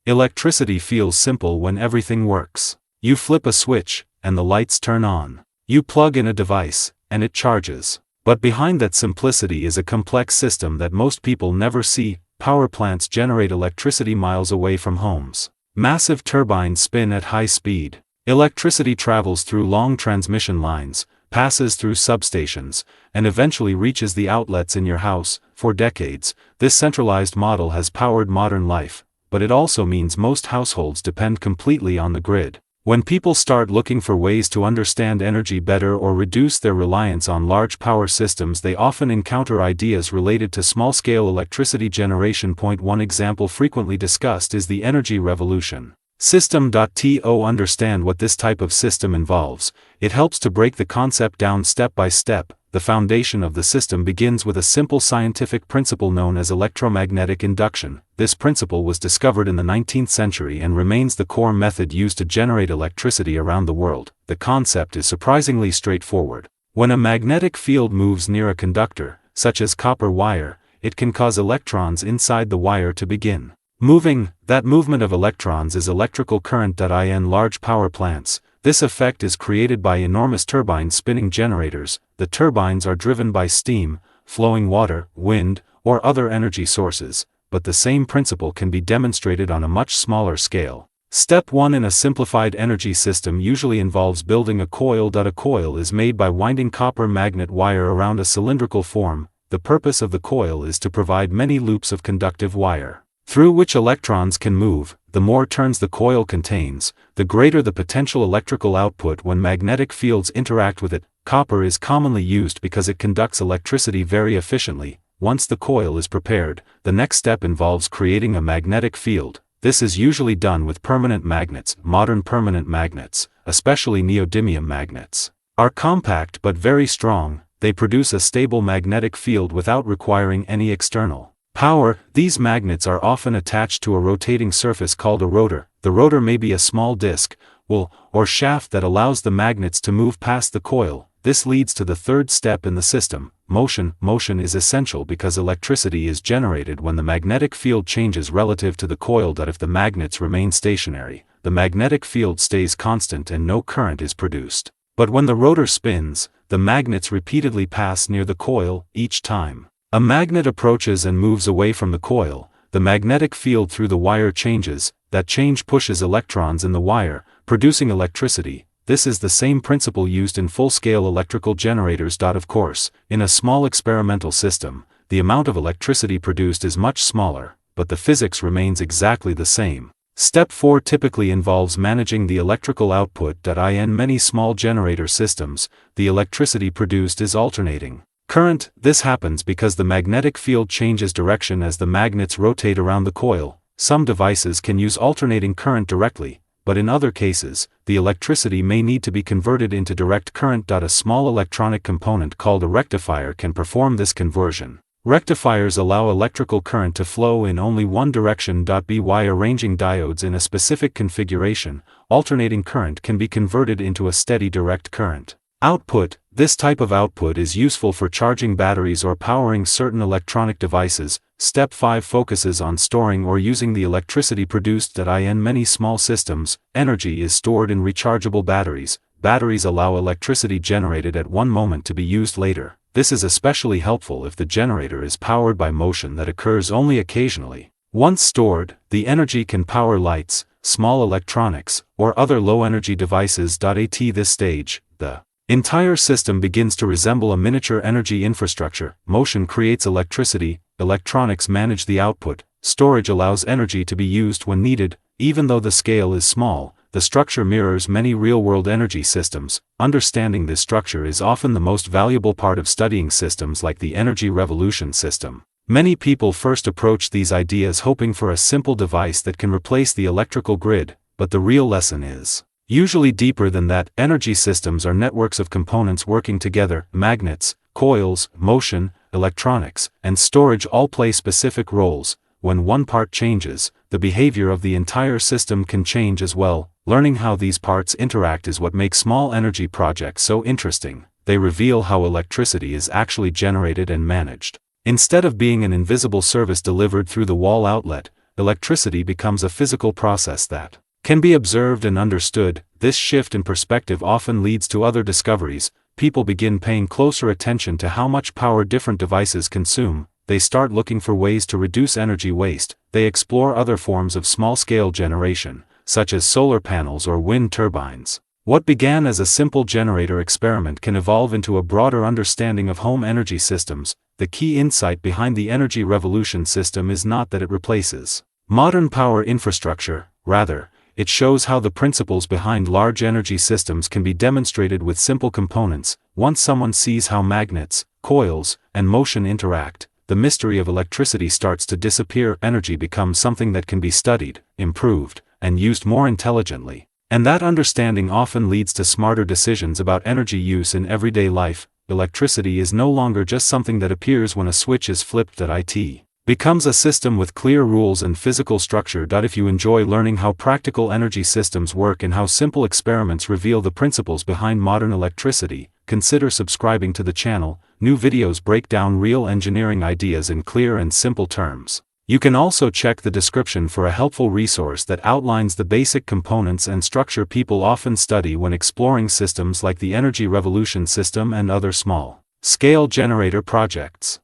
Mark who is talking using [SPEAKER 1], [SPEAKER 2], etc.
[SPEAKER 1] Electricity feels simple when everything works. You flip a switch, and the lights turn on. You plug in a device, and it charges. But behind that simplicity is a complex system that most people never see. Power plants generate electricity miles away from homes. Massive turbines spin at high speed. Electricity travels through long transmission lines, passes through substations, and eventually reaches the outlets in your house. For decades, this centralized model has powered modern life, but it also means most households depend completely on the grid. When people start looking for ways to understand energy better or reduce their reliance on large power systems, they often encounter ideas related to small-scale electricity generation. One example frequently discussed is the energy revolution. System.to understand what this type of system involves. It helps to break the concept down step by step. The foundation of the system begins with a simple scientific principle known as electromagnetic induction. This principle was discovered in the 19th century and remains the core method used to generate electricity around the world. The concept is surprisingly straightforward. When a magnetic field moves near a conductor, such as copper wire, it can cause electrons inside the wire to begin moving. That movement of electrons is electrical current. In large power plants, this effect is created by enormous turbines spinning generators. The turbines are driven by steam, flowing water, wind, or other energy sources, but the same principle can be demonstrated on a much smaller scale. Step 1 in a simplified energy system usually involves building a coil. A coil is made by winding copper magnet wire around a cylindrical form. The purpose of the coil is to provide many loops of conductive wire, through which electrons can move. The more turns the coil contains, the greater the potential electrical output when magnetic fields interact with it. Copper is commonly used because it conducts electricity very efficiently. Once the coil is prepared, the next step involves creating a magnetic field. This is usually done with permanent magnets. Modern permanent magnets, especially neodymium magnets, are compact but very strong. They produce a stable magnetic field without requiring any external power. These magnets are often attached to a rotating surface called a rotor. The rotor may be a small disc, wool, or shaft that allows the magnets to move past the coil. This leads to the third step in the system, motion. Motion is essential because electricity is generated when the magnetic field changes relative to the coil. If the magnets remain stationary, the magnetic field stays constant and no current is produced. But when the rotor spins, the magnets repeatedly pass near the coil. Each time a magnet approaches and moves away from the coil, the magnetic field through the wire changes. That change pushes electrons in the wire, producing electricity. This is the same principle used in full-scale electrical generators. Of course, in a small experimental system, the amount of electricity produced is much smaller, but the physics remains exactly the same. Step 4 typically involves managing the electrical output. In many small generator systems, the electricity produced is alternating current. This happens because the magnetic field changes direction as the magnets rotate around the coil. Some devices can use alternating current directly, but in other cases, the electricity may need to be converted into direct current. A small electronic component called a rectifier can perform this conversion. Rectifiers allow electrical current to flow in only one direction. By arranging diodes in a specific configuration, alternating current can be converted into a steady direct current. Output. This type of output is useful for charging batteries or powering certain electronic devices. Step 5 focuses on storing or using the electricity produced. In many small systems, energy is stored in rechargeable batteries. Batteries allow electricity generated at one moment to be used later. This is especially helpful if the generator is powered by motion that occurs only occasionally. Once stored, the energy can power lights, small electronics, or other low-energy devices. At this stage, the entire system begins to resemble a miniature energy infrastructure. Motion creates electricity, electronics manage the output, storage allows energy to be used when needed. Even though the scale is small, the structure mirrors many real-world energy systems. Understanding this structure is often the most valuable part of studying systems like the energy revolution system. Many people first approach these ideas hoping for a simple device that can replace the electrical grid, but the real lesson is usually deeper than that. Energy systems are networks of components working together. Magnets, coils, motion, electronics, and storage all play specific roles. When one part changes, the behavior of the entire system can change as well. Learning how these parts interact is what makes small energy projects so interesting. They reveal how electricity is actually generated and managed. Instead of being an invisible service delivered through the wall outlet, electricity becomes a physical process that can be observed and understood. This shift in perspective often leads to other discoveries. People begin paying closer attention to how much power different devices consume. They start looking for ways to reduce energy waste. They explore other forms of small-scale generation, such as solar panels or wind turbines. What began as a simple generator experiment can evolve into a broader understanding of home energy systems. The key insight behind the energy revolution system is not that it replaces modern power infrastructure, rather, it shows how the principles behind large energy systems can be demonstrated with simple components. Once someone sees how magnets, coils, and motion interact, the mystery of electricity starts to disappear. Energy becomes something that can be studied, improved, and used more intelligently. And that understanding often leads to smarter decisions about energy use in everyday life. Electricity is no longer just something that appears when a switch is flipped. It becomes a system with clear rules and physical structure. If you enjoy learning how practical energy systems work and how simple experiments reveal the principles behind modern electricity, consider subscribing to the channel. New videos break down real engineering ideas in clear and simple terms. You can also check the description for a helpful resource that outlines the basic components and structure people often study when exploring systems like the energy revolution system and other small-scale generator projects.